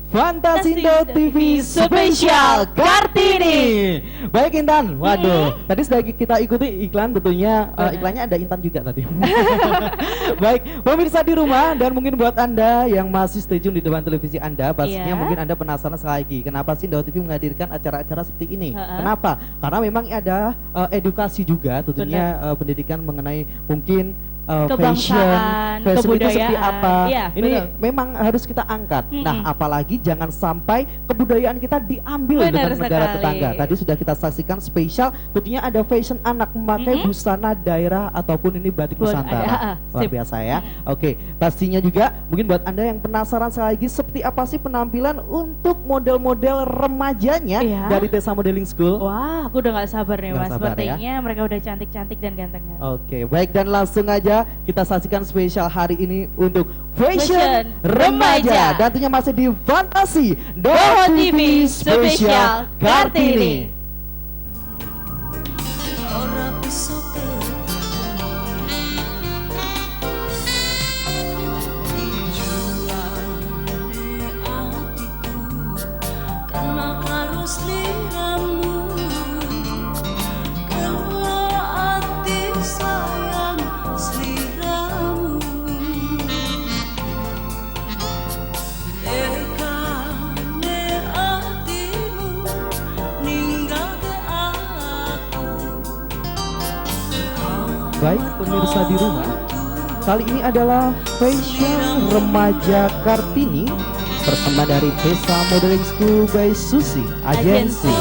Fantasindo TV Spesial Kartini. Baik Intan, waduh, tadi sudah kita ikuti iklan tentunya, iklannya ada Intan juga tadi. Baik, pemirsa di rumah dan mungkin buat Anda yang masih stay tune di depan televisi Anda, pastinya mungkin Anda penasaran sekali lagi, kenapa sih Indo TV menghadirkan acara-acara seperti ini? Kenapa? Karena memang ada edukasi juga, tentunya pendidikan mengenai mungkin kebangsaan, fashion itu seperti kebudayaan. apa. Iya, ini betul. memang harus kita angkat. Nah, apalagi jangan sampai kebudayaan kita diambil Benar dengan negara sekali. tetangga. Tadi sudah kita saksikan spesial, tentunya ada fashion anak memakai busana daerah ataupun ini batik Nusantara. Luar biasa ya. Oke, pastinya juga mungkin buat Anda yang penasaran sekali lagi seperti apa sih penampilan untuk model-model remajanya dari Tessa Modeling School. Wah, aku udah gak sabar nih Nggak Mas. sabar, Sepertinya mereka udah cantik-cantik dan ganteng. Oke, baik, dan langsung aja kita saksikan spesial hari ini untuk Fashion Remaja. Dan tentunya masih di Fantasi Doho TV Spesial Kartini. Baik pemirsa di rumah, kali ini adalah Fashion Remaja Kartini bersama dari Tessa Modeling School by Susi Agency.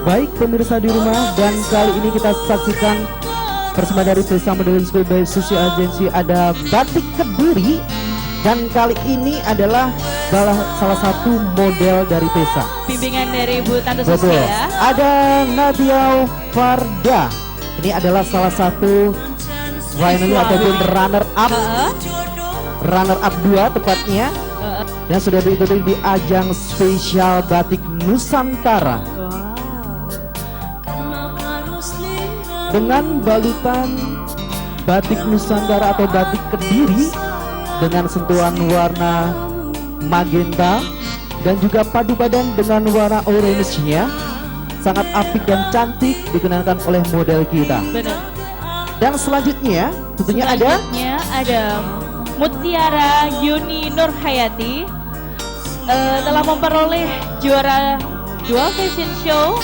Baik pemirsa di rumah, dan kali ini kita saksikan bersama dari Tessa Modeling School by Susi Agency ada batik Kediri, dan kali ini adalah salah satu model dari Tessa. Bimbingan dari Ibu Tante Susi ya. Ada Nadia Farda. Ini adalah salah satu finally ataupun runner up 2 tepatnya, yang sudah diikuti di ajang spesial batik Nusantara. Dengan balutan batik Nusantara atau batik Kediri dengan sentuhan warna magenta dan juga padu padan dengan warna orange-nya, sangat apik dan cantik dikenakan oleh model kita. Benar. Dan selanjutnya tentunya ada Mutiara Yuni Nurhayati, telah memperoleh juara 2 fashion show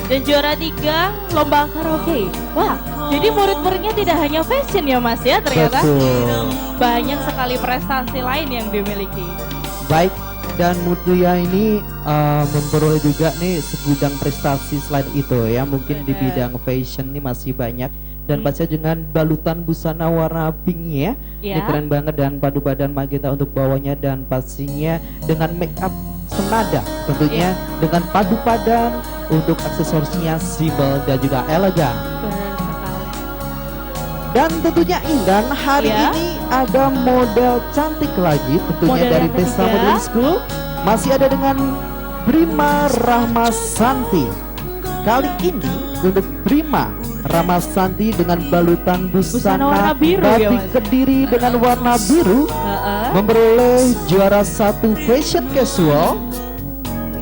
dan juara 3 lomba karaoke. Wah, jadi murid-muridnya tidak hanya fashion ya Mas ya, ternyata. Betul. Banyak sekali prestasi lain yang dimiliki. Baik, dan Mutia ini memperoleh juga nih segudang prestasi selain itu ya, mungkin di bidang fashion ini masih banyak. Dan pastinya dengan balutan busana warna pink ya, ini keren banget, dan padu padan magenta untuk bawahnya, dan pastinya dengan make up senada tentunya dengan padu padan untuk aksesorisnya simpel dan juga elegan. Benar sekali. Dan tentunya Indan, hari ini ada model cantik lagi tentunya dari Tessa Modeling School. Masih ada dengan Brima Rahmasanti. Kali ini untuk Brima Ramasanti dengan balutan Busana busana warna biru ya, batik Mas? Kediri dengan warna biru memperoleh juara 1 fashion casual,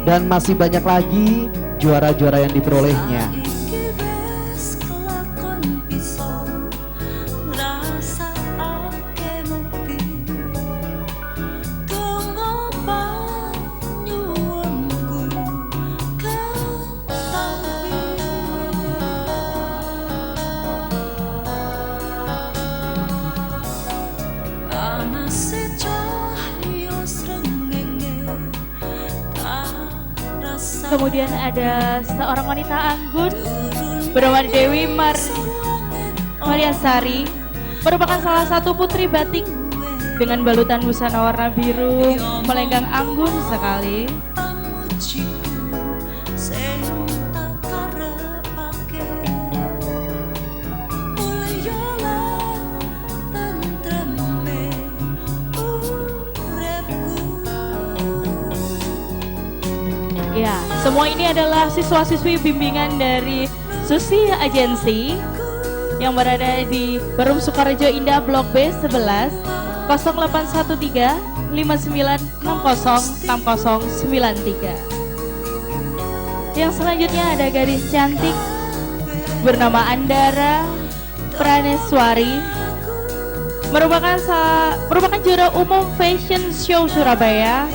dan masih banyak lagi juara-juara yang diperolehnya. Kemudian ada seorang wanita anggun bernama Dewi Mariasari, merupakan salah satu putri batik dengan balutan busana warna biru, melenggang anggun sekali. Ya, semua ini adalah siswa-siswi bimbingan dari Susi Agensi yang berada di Perum Sukorejo Indah Blok B 11 0813 5960 6093. Yang selanjutnya ada gadis cantik bernama Andara Praneswari, merupakan juara umum Fashion Show Surabaya.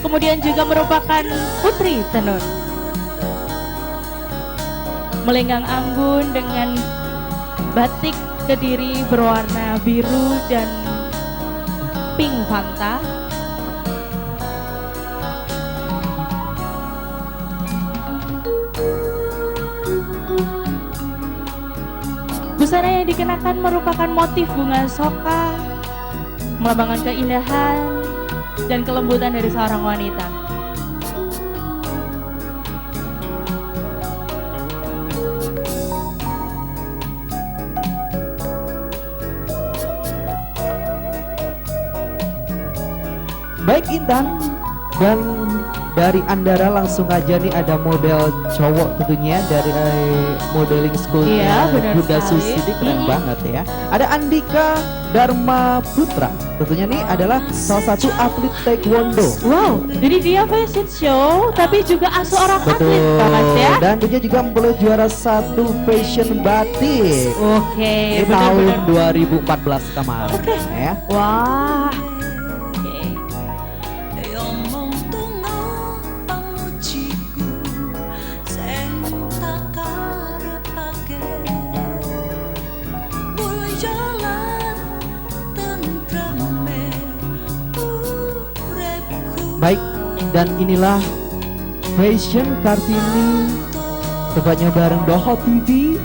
Kemudian juga merupakan putri tenun, melenggang anggun dengan batik Kediri berwarna biru dan pink Fanta. Busana yang dikenakan merupakan motif bunga soka, melambangkan keindahan dan kelembutan dari seorang wanita. Baik Intan, dan dari Andara langsung aja nih ada model cowok tentunya dari modeling schoolnya Iya, benar Bunda sekali. Susi, ini keren banget ya. Ada Andika Dharma Putra, tentunya nih adalah salah satu atlet taekwondo. Wow, jadi dia fashion show tapi juga seorang atlet Pak Mas ya. Dan dia juga memperoleh juara 1 fashion batik. Oke, Ini tahun benar-benar. 2014 kemarin ya. Wah. Oke. Baik, dan inilah Fashion Kartini, tepatnya bareng Doho TV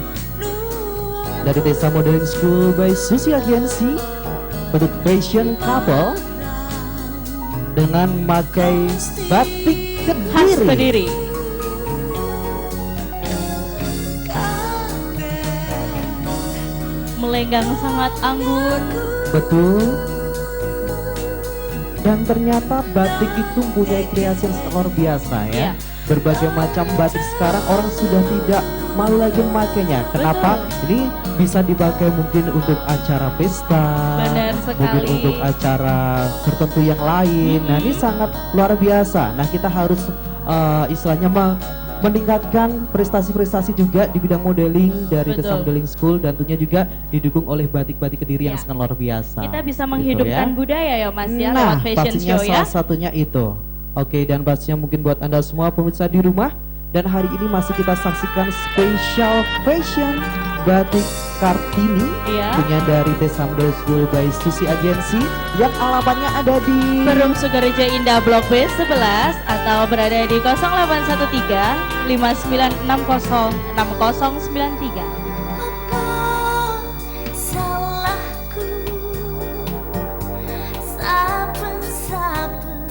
dari Desa Modeling School by Susi Agensi, bentuk fashion couple dengan memakai batik Khas Kediri. Kediri. Melenggang sangat anggun. Betul. Dan ternyata batik itu punya kreasi yang sangat luar biasa ya. Iya. Berbagai macam batik sekarang orang sudah tidak malu lagi memakainya. Kenapa? Ini bisa dipakai mungkin untuk acara pesta, Benar mungkin sekali. untuk acara tertentu yang lain. Nah ini sangat luar biasa. Nah kita harus istilahnya meningkatkan prestasi-prestasi juga di bidang modeling dari Betul. Desa Modeling School, dan tentunya juga didukung oleh batik-batik Kediri yang Ya. sangat luar biasa. Kita bisa Gitu menghidupkan ya. budaya ya Mas ya, Nah, lewat fashion pastinya show ya. salah satunya itu. Oke, dan pastinya mungkin buat Anda semua pemirsa di rumah, dan hari ini masih kita saksikan special fashion batik Kartini, Iya. punya dari Desa Modeling School by Susi Agensi, yang alamatnya ada di Perum Sukorejo Indah Blok B 11 atau berada di 0813 5960 6093. Salahku saben-saben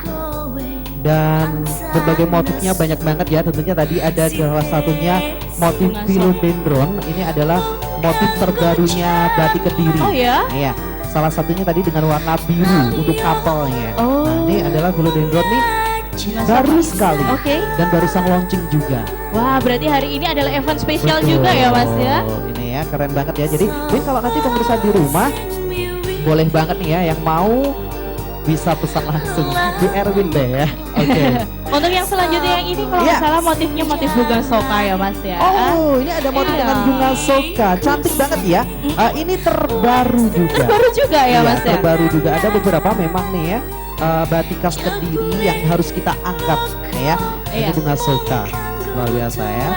kowe dan berbagai motifnya banyak banget ya. Tentunya tadi ada salah satunya motif Bunga philodendron. Ini adalah motif terbarunya batik Kediri. Oh ya? Iya, salah satunya tadi dengan warna biru untuk couple-nya. Oh. Nah, ini adalah philodendron nih baru sekali Oke. dan barusan launching juga. Wah, berarti hari ini adalah event spesial Betul. juga ya Mas ya. Ini ya keren banget ya. Jadi mungkin kalau nanti pemirsa di rumah boleh banget nih ya yang mau bisa pesan langsung di Erwin deh ya. Oke. Untuk yang selanjutnya yang ini kalau nggak Iya. salah motifnya motif bunga soka ya Mas ya. Oh, ini ada motif Iya. dengan bunga soka. Cantik banget ya. Ini terbaru juga. Terbaru juga ya Iya, Mas ya. terbaru juga. Ada beberapa memang nih ya batik khas Kediri yang harus kita angkat ya. Ini Iya. bunga soka. Luar biasa ya.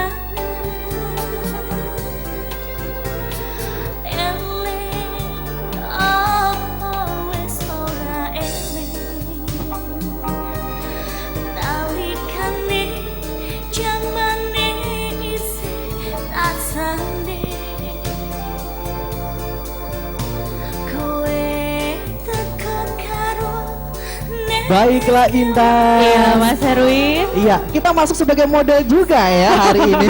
Baiklah Indah. Iya Mas Erwin. Iya, kita masuk sebagai model juga ya hari ini.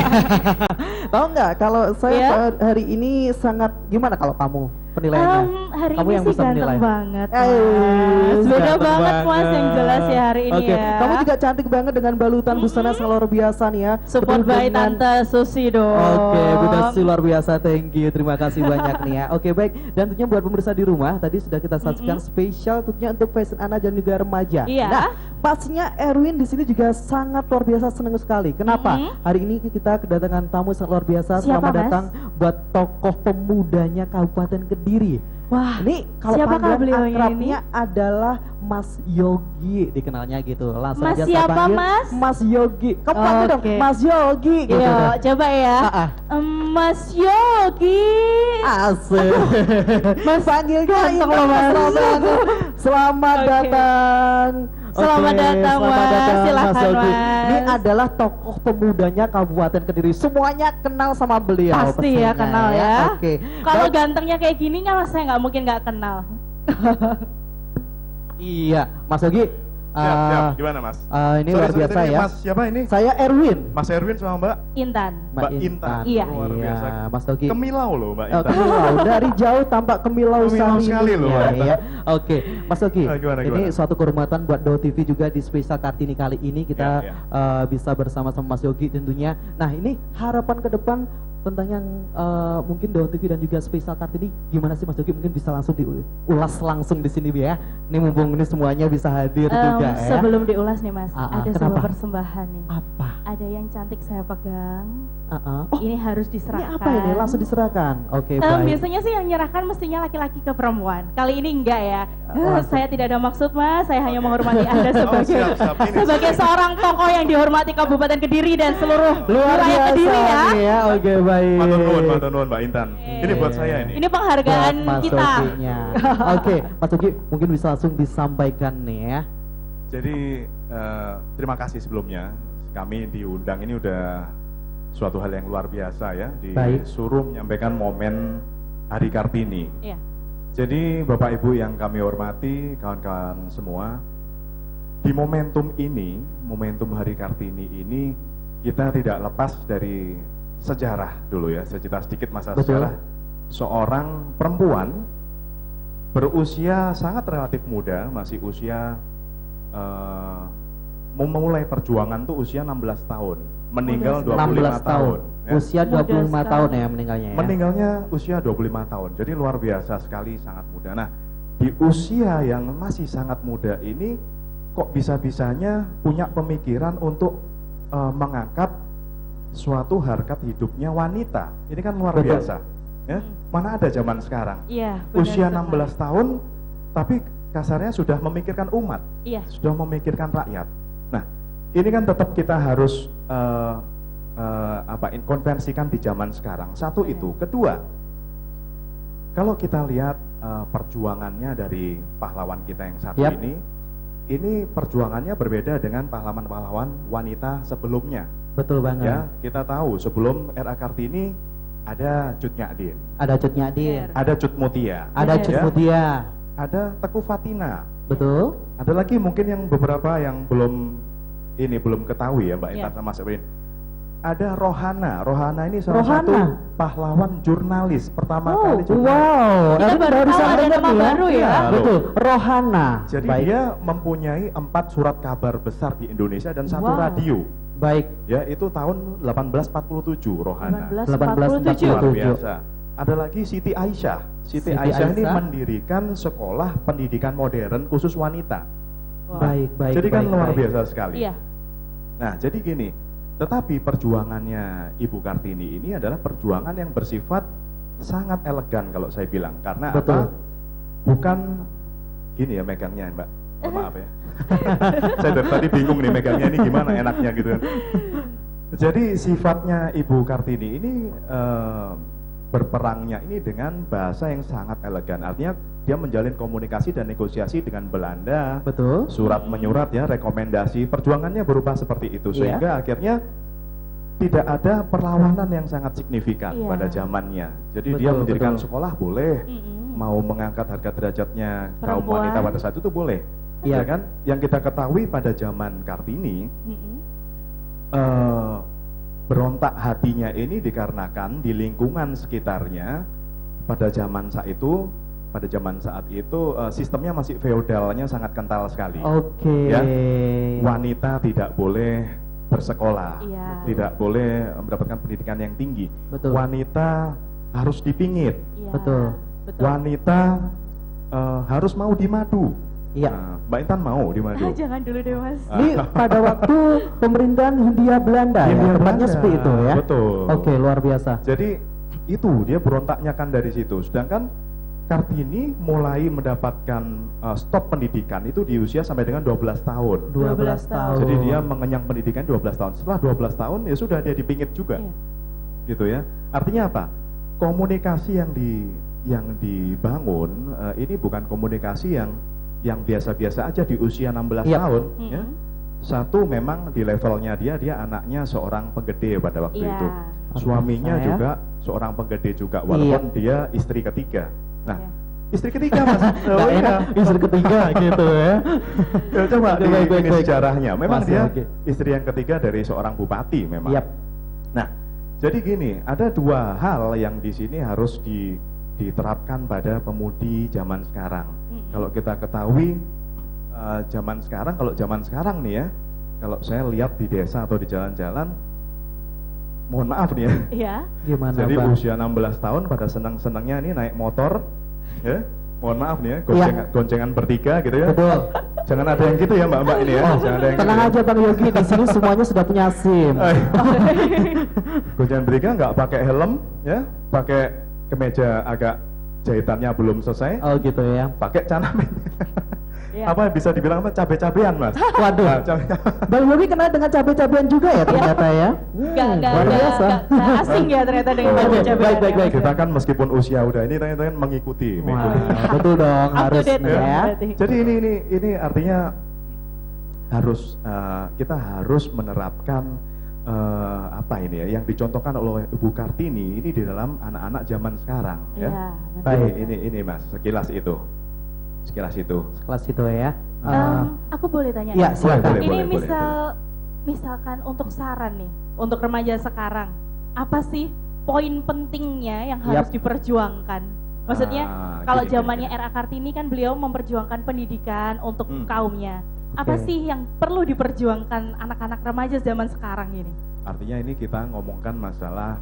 Tahu nggak kalau saya Iya. hari ini sangat gimana kalau kamu penilaiannya? Hari Kamu ini yang sih bisa menilai. ganteng banget Eh, Mas. Beda ganteng banget Mas yang jelas ya hari ini Oke, ya. kamu juga cantik banget dengan balutan busana yang luar biasa nih ya. Support Penuh by dengan- Tante Susi dong. Oke, Bunda Susi luar biasa, thank you, terima kasih banyak nih ya. Oke baik, dan tentunya buat pemirsa di rumah, tadi sudah kita saksikan spesial tentunya untuk fashion anak dan juga remaja. Iya. Nah, pastinya Erwin di sini juga sangat luar biasa senang sekali. Kenapa? Hari ini kita kedatangan tamu sangat luar biasa. Siapa, Selamat Mas? datang buat tokoh pemudanya Kabupaten Kediri. Wah, Ini kalau siapakah panggilan beliau ini? akrabnya adalah Mas Yogi dikenalnya gitu. Langsung Mas aja siapa, saya panggil Mas? Mas Yogi. Kamu panggil dong Oke. Mas Yogi gitu. Iya, coba ya. Ah. Mas Yogi. Asik. Mas panggilnya ganteng Indah, loh, Mas. banget. Selamat Oke. datang. Selamat datang, Mas. Silakan, Yogi. Mas. Ini adalah tokoh pemudanya Kabupaten Kediri. Semuanya kenal sama beliau. Pasti ya pesannya kenal ya. Oke. Kalau Baik. gantengnya kayak gini kan saya nggak mungkin nggak kenal. Iya, Mas Yogi. Siap. Gimana Mas? Ini Sorry, luar sorry, biasa tadi ya. Mas siapa ini? Saya Erwin. Mas Erwin sama Mbak? Intan. Mbak Intan. Iya. Luar biasa. Mas Yogi. Kemilau loh Mbak Intan. Kemilau, dari jauh tampak kemilau Kemilau sekali loh, ya, Mbak Intan. ya. Oke, Mas Yogi, Gimana? ini suatu kehormatan buat Do TV juga di spesial Kartini kali ini kita Ya, bisa bersama-sama Mas Yogi tentunya. Nah ini harapan ke depan tentang yang mungkin Do TV dan juga spesial Kartini gimana sih Mas Yogi? Mungkin bisa langsung diulas langsung di sini ya. Ini mumpung ini semuanya bisa hadir juga ya. Sebelum diulas nih Mas, ada kenapa? sebuah persembahan nih. Apa? Ada yang cantik saya pegang. Oh, Ini harus ini diserahkan. apa ini? Langsung diserahkan. Oke, baik. Biasanya sih yang nyerahkan mestinya laki-laki ke perempuan. Kali ini enggak ya. Langsung. Saya tidak ada maksud Mas, saya hanya menghormati Anda sebagai siap. Ini sebagai seorang tokoh yang dihormati Kabupaten Kediri dan seluruh Luar wilayah biasa Kediri ya. nih ya. Oke, baik. Matur nuwun Mbak Intan. Ini buat saya ini. Ini penghargaan Buat Mas kita. Yoginya. Oke, Mas Yogi mungkin bisa langsung disampaikan nih ya. Jadi terima kasih sebelumnya. Kami diundang ini udah suatu hal yang luar biasa ya. Baik. Disuruh menyampaikan momen Hari Kartini. Iya. Jadi Bapak Ibu yang kami hormati, kawan-kawan semua, di momentum ini, momentum Hari Kartini ini, kita tidak lepas dari sejarah dulu ya, secerita sedikit masa Betul. sejarah. Seorang perempuan berusia sangat relatif muda, masih usia memulai perjuangan tuh usia 16 tahun, meninggal 25 tahun. Ya. Usia 25 Muda tahun sekali. ya meninggalnya ya. Meninggalnya usia 25 tahun, jadi luar biasa sekali, sangat muda. Nah, di usia yang masih sangat muda ini, kok bisa-bisanya punya pemikiran untuk mengangkat suatu harkat hidupnya wanita. Ini kan luar Betul. biasa. Ya, mana ada zaman sekarang. Iya. benar Usia sekali. 16 tahun, tapi kasarnya sudah memikirkan umat, Iya. sudah memikirkan rakyat. Nah, ini kan tetap kita harus konversikan di zaman sekarang. Satu Iya. itu, kedua, kalau kita lihat perjuangannya dari pahlawan kita yang satu Yap. ini perjuangannya berbeda dengan pahlawan-pahlawan wanita sebelumnya. Betul banget. Ya, kita tahu sebelum era Kartini ada Cut Nyadin, Ada Cut Nyadir, ada Cut Mutia, ada Bener. Cut Ya. Mutia. ada Teku Fatina. Betul? Ada lagi mungkin yang beberapa yang belum ketahui ya Mbak Iya. Intan sama Mas Erwin. ada Rohana. Rohana ini salah Rohana? satu pahlawan jurnalis pertama kali jurnalis. Wow, Kita Erwin baru tahu bisa ada mendengar nama nih baru ya. Iya, Betul, Rohana. Jadi Baik. dia mempunyai 4 surat kabar besar di Indonesia dan 1 Wow. radio. Baik. Ya, itu tahun 1847 Rohana. 1847. Luar 1847. biasa. Ada lagi Siti Aisyah. Siti Siti Aisyah ini Aisyah. mendirikan sekolah pendidikan modern khusus wanita. Wah. Baik, baik. Jadi kan baik, luar baik. biasa sekali. Iya. Nah, jadi gini, tetapi perjuangannya Ibu Kartini ini adalah perjuangan yang bersifat sangat elegan kalau saya bilang. Karena Betul. apa? Bukan gini ya megangnya, Mbak. Oh, maaf ya. Saya dari tadi bingung nih megangnya ini gimana enaknya gitu kan. Jadi sifatnya Ibu Kartini ini berperangnya ini dengan bahasa yang sangat elegan. Artinya dia menjalin komunikasi dan negosiasi dengan Belanda. Betul. Surat menyurat ya, rekomendasi, perjuangannya berupa seperti itu Iya. sehingga akhirnya tidak ada perlawanan yang sangat signifikan Iya. pada zamannya. Jadi Betul, dia mendirikan betul. sekolah boleh, Mm-mm. mau mengangkat harga derajatnya kaum Perempuan. wanita pada saat itu boleh. Iya. Ya kan? Yang kita ketahui pada zaman Kartini, Mm-mm. berontak hatinya ini dikarenakan di lingkungan sekitarnya pada zaman saat itu sistemnya masih feodalnya sangat kental sekali. Oke. Ya. Wanita tidak boleh bersekolah, Iya. tidak boleh mendapatkan pendidikan yang tinggi. Betul. Wanita harus dipingit, Iya. Betul. Betul. wanita harus mau dimadu. Iya. Nah, Mbak Intan mau dimadu. Ah, jangan dulu deh Mas. Ah. Ini pada waktu pemerintahan Hindia Belanda ya, Hindia tepatnya Belanda, seperti itu ya. betul. Oke, luar biasa. Jadi itu dia berontaknya kan dari situ. Sedangkan Kartini mulai mendapatkan stop pendidikan itu di usia sampai dengan 12 tahun. 12 tahun. Jadi dia mengenyang pendidikan 12 tahun. Setelah 12 tahun ya sudah dia dipingit juga. Iya. Gitu ya. Artinya apa? Komunikasi yang dibangun ini bukan komunikasi yang biasa-biasa aja di usia 16 Iya. tahun Mm-mm. ya. Satu memang di levelnya dia anaknya seorang penggede pada waktu Iya. itu. Suaminya Saya. juga seorang penggede juga walaupun dia istri ketiga. Nah, Iya. istri ketiga Mas. Nggak enak istri ketiga gitu ya. Ya, coba Oke, baik, baik, ini baik. sejarahnya. Memang Masih dia oke. istri yang ketiga dari seorang bupati memang. Yap. Nah, jadi gini, ada 2 hal yang di sini harus diterapkan pada pemudi zaman sekarang. Mm-mm. Kalau kita ketahui kalau zaman sekarang nih ya, kalau saya lihat di desa atau di jalan-jalan, mohon maaf nih ya. Iya. Gimana, Jadi Bang? usia 16 tahun pada senang-senangnya nih naik motor, ya. Mohon maaf nih ya, Iya. goncengan bertiga gitu ya. Betul. Jangan ada yang gitu ya Mbak-mbak ini ya. Oh, Jangan ada yang tenang gitu aja Bang Yogi, di sini semuanya sudah punya SIM. ya. Goncengan bertiga nggak pakai helm, ya, pakai kemeja agak jahitannya belum selesai, Oh gitu ya. pakai canamin. Iya. Apa bisa dibilang apa? Cabe-cabean Mas. Waduh. Nah, cabe- Bang Yogi kenal dengan cabai-cabean juga ya ternyata ya. Nggak luar biasa. asing ya ternyata dengan Oh, cabai-cabai. baik, baik, baik. Kita kan meskipun usia udah ini ternyata kan mengikuti. Wah, betul dong, Up to harus date ya. berarti. Jadi ini artinya kita harus menerapkan apa ini ya yang dicontohkan oleh Ibu Kartini ini di dalam anak-anak zaman sekarang Iya. ya. Baik. Ini Mas, sekilas itu. Kelas itu ya. Aku boleh tanya? Iya, nggak? silakan. Boleh, Ini boleh, misalkan untuk saran nih, untuk remaja sekarang, apa sih poin pentingnya yang harus diperjuangkan? Maksudnya, kalau gini, zamannya gini. RA Kartini kan beliau memperjuangkan pendidikan untuk kaumnya. Apa Oke. sih yang perlu diperjuangkan anak-anak remaja zaman sekarang ini? Artinya ini kita ngomongkan masalah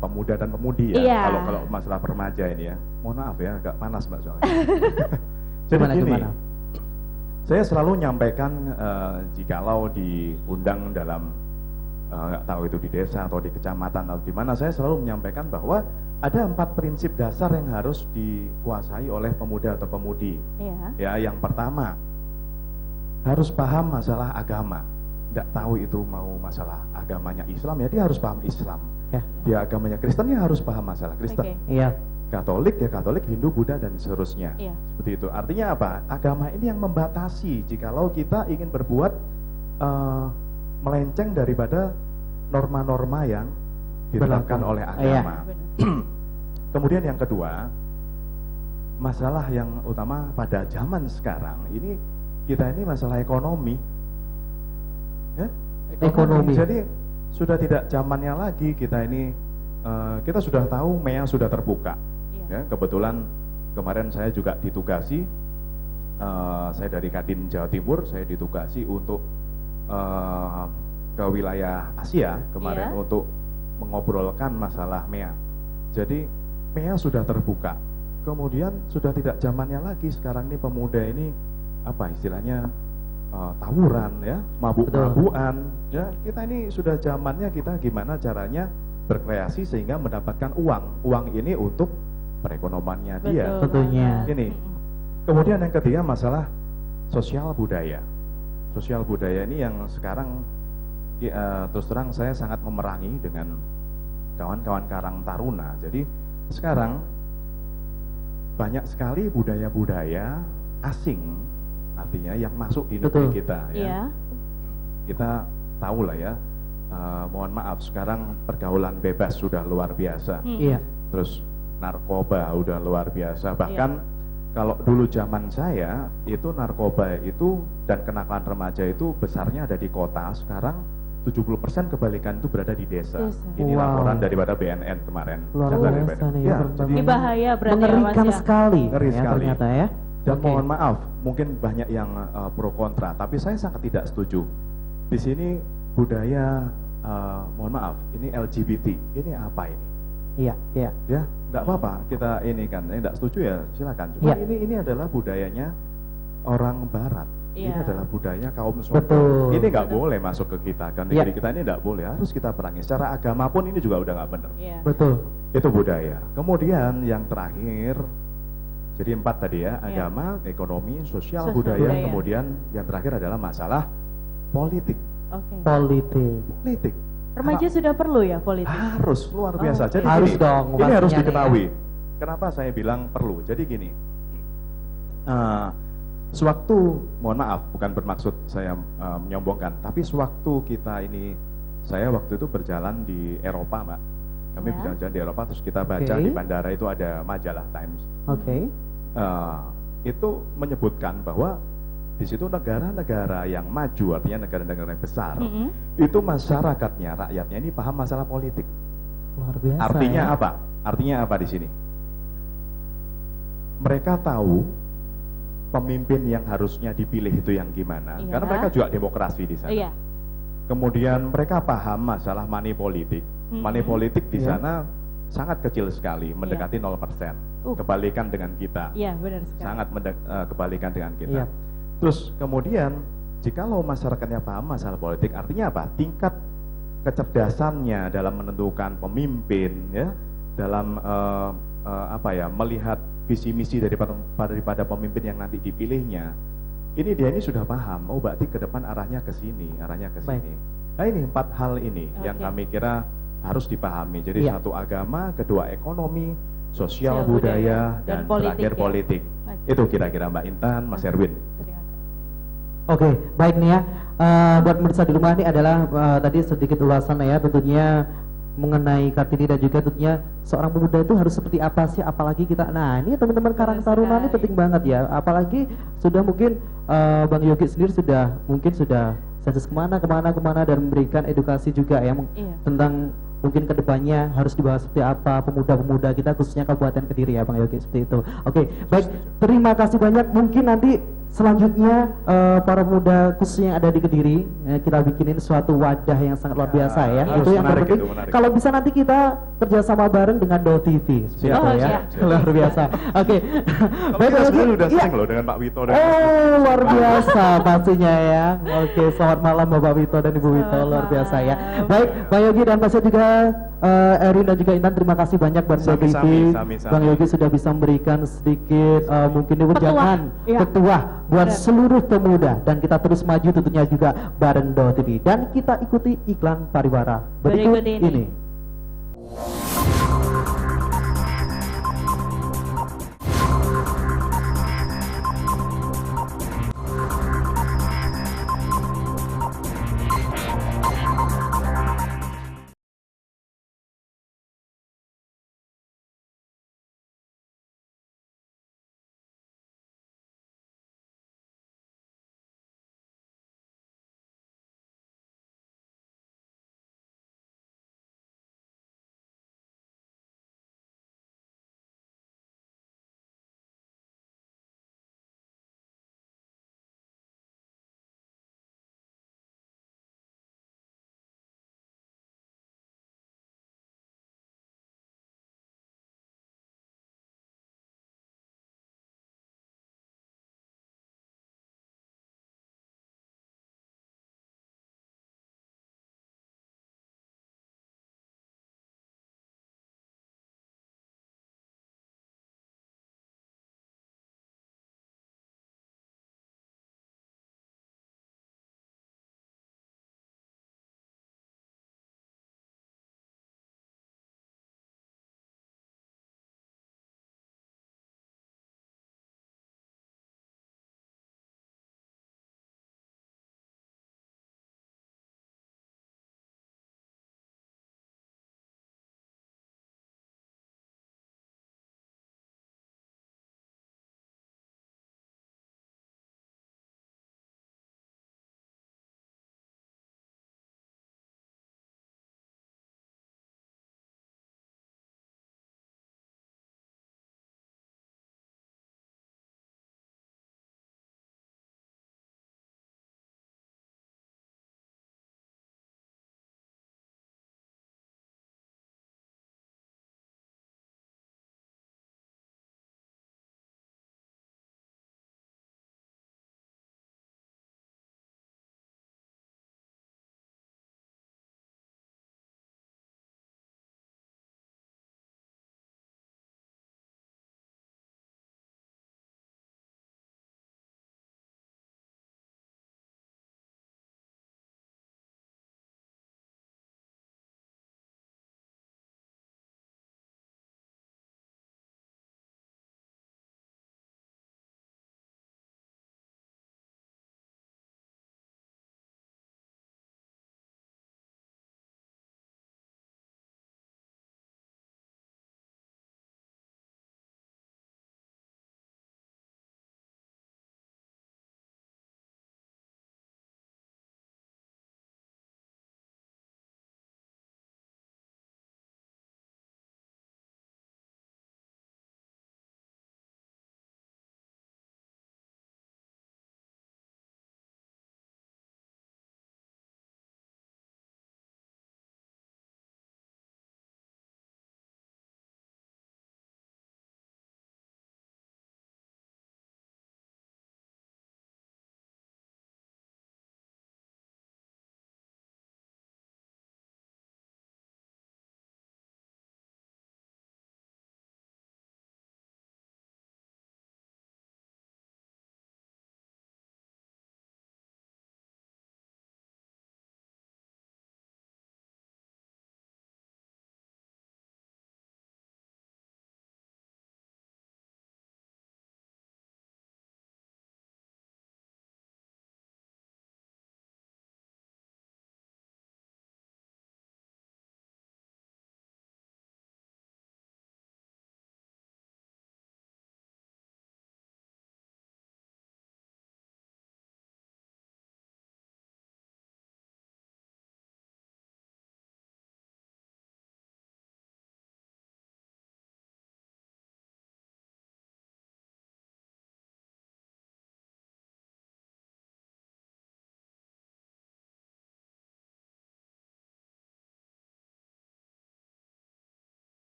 pemuda dan pemudi ya. Iya. Kalau masalah remaja ini ya. Mohon maaf ya, agak panas Mbak soalnya. Jadi Gimana, gini, gimana? saya selalu nyampaikan jikalau diundang dalam nggak tahu itu di desa atau di kecamatan atau di mana, saya selalu menyampaikan bahwa ada 4 prinsip dasar yang harus dikuasai oleh pemuda atau pemudi. Iya. Ya, yang pertama harus paham masalah agama. Tidak tahu itu mau masalah agamanya Islam ya dia harus paham Islam. Ya. Dia agamanya Kristen ya harus paham masalah Kristen. Oke. Iya. Katolik ya Katolik, Hindu, Buddha dan seterusnya. Iya. Seperti itu. Artinya apa? Agama ini yang membatasi jikalau kita ingin berbuat melenceng daripada norma-norma yang ditetapkan Berlaku. oleh Iya. agama. Benar. Kemudian yang kedua, masalah yang utama pada zaman sekarang ini kita ini masalah ekonomi. Ya? Ekonomi. Jadi sudah tidak zamannya lagi kita ini, kita sudah tahu MEA sudah terbuka. Iya. Ya, kebetulan kemarin saya juga ditugasi, saya dari Kadin Jawa Timur, saya ditugasi untuk ke wilayah Asia kemarin Iya. untuk mengobrolkan masalah MEA. Jadi MEA sudah terbuka, kemudian sudah tidak zamannya lagi sekarang ini pemuda ini apa istilahnya tawuran ya, mabuk-mabukan ya. Kita ini sudah zamannya kita gimana caranya berkreasi sehingga mendapatkan uang ini untuk perekonomiannya dia. Betul tentunya. banget. Ini. Kemudian yang ketiga masalah sosial budaya. Sosial budaya ini yang sekarang terus terang saya sangat memerangi dengan kawan-kawan Karang Taruna. Jadi sekarang banyak sekali budaya-budaya asing, artinya yang masuk di negeri Betul. kita. Ya. Iya. Kita tahu lah ya. Mohon maaf sekarang pergaulan bebas sudah luar biasa. Iya. Terus narkoba udah luar biasa. Bahkan kalau dulu zaman saya itu narkoba itu dan kenakalan remaja itu besarnya ada di kota. Sekarang 70% kebalikan itu berada di desa. Desa. Ini Wow. laporan daripada BNN kemarin. Luar Data dari biasa BNN. nih Ya, ya, jadi Ini bahaya berarti ya, Mas mengerikan ya. sekali Ngeri ya, sekali. ternyata ya. dan Oke. mohon maaf, mungkin banyak yang pro kontra, tapi saya sangat tidak setuju. Di sini budaya mohon maaf, ini LGBT, ini apa ini? Iya, iya. Ya, enggak apa-apa kita ini kan, enggak setuju ya silakan. Cuma Iya. ini adalah budayanya orang barat. Ini Iya. adalah budaya kaum Sunda. Betul. Ini nggak boleh masuk ke kita kan, Iya. negeri kita ini nggak boleh, harus kita perangi. Secara agama pun ini juga udah nggak benar. Iya. Betul. Itu budaya. Kemudian yang terakhir, jadi 4 tadi ya, agama, ekonomi, sosial, Sosial budaya. budaya. Kemudian yang terakhir adalah masalah politik. Oke. Politik. Politik. Remaja sudah perlu ya politik? Harus luar biasa. Oh. Jadi Harus gini, dong, ini harus pastinya nih diketahui. ya. Kenapa saya bilang perlu? Jadi gini, sewaktu, mohon maaf, bukan bermaksud saya menyombongkan, tapi sewaktu kita ini, saya waktu itu berjalan di Eropa, Mbak. Kami Ya. berjalan di Eropa, terus kita baca Oke. di bandara itu ada majalah Times. Oke. Itu menyebutkan bahwa di situ negara-negara yang maju, artinya negara-negara yang besar, Mm-mm. itu masyarakatnya, rakyatnya ini paham masalah politik. Luar biasa. Artinya ya. apa? Artinya apa di sini? Mereka tahu pemimpin yang harusnya dipilih itu yang gimana, Iya. karena mereka juga demokrasi di sana. Iya. Kemudian mereka paham masalah money politik. Money politik di Iya. sana sangat kecil sekali, mendekati 0%. Kebalikan dengan kita. Iya, benar sekali. Sangat kebalikan dengan kita. Iya. Terus kemudian jikalau masyarakatnya paham masalah politik, artinya apa? Tingkat kecerdasannya dalam menentukan pemimpin, ya, dalam melihat visi misi daripada pemimpin yang nanti dipilihnya. Ini dia ini sudah paham. Oh, berarti ke depan arahnya ke sini, arahnya ke Baik. sini. Nah, ini 4 hal ini yang Oke. kami kira harus dipahami. Jadi Iya. satu agama, kedua ekonomi, sosial Sosial budaya, budaya, dan dan politik, terakhir ya. politik. Oke. Itu kira-kira Mbak Intan, Mas Erwin. Terima kasih. Oke, baik nih ya. Buat pemirsa di rumah ini adalah tadi sedikit ulasan ya, tentunya mengenai Kartini dan juga tentunya seorang pemuda itu harus seperti apa sih, apalagi kita, nah ini teman-teman Karang Benar Taruna ini sekali. penting banget ya, apalagi sudah mungkin Bang Yogi sendiri sudah sensus kemana dan memberikan edukasi juga ya Iya. tentang mungkin kedepannya harus dibahas seperti apa pemuda-pemuda kita khususnya Kabupaten Kediri ya Bang Yogi seperti itu. Oke, baik, terima kasih banyak. Mungkin nanti selanjutnya para pemuda khususnya yang ada di Kediri kita bikinin suatu wadah yang sangat luar biasa ya. harus, Itu yang menarik terpenting. itu, menarik. Kalau bisa nanti kita kerjasama bareng dengan Do TV seperti Siap, itu ya. siap, siap. Luar biasa. Oke. Kalau Baik, kita Bang sebenarnya Yogi. udah Iya. sering loh dengan Pak Wito dan Oh, luar biasa pastinya ya. Oke, selamat malam Bapak Wito dan Ibu Wito, luar biasa ya. malam. Baik, Bang Yogi dan Pasnya juga Erin dan juga Intan, terima kasih banyak buat Do TV. Sami-sami, sami-sami. Bang Yogi sudah bisa memberikan sedikit mungkin wejangan Iya. petuah buat Benar. seluruh pemuda dan kita terus maju tentunya juga bareng Do TV dan kita ikuti iklan pariwara berikut Berikut ini. ini.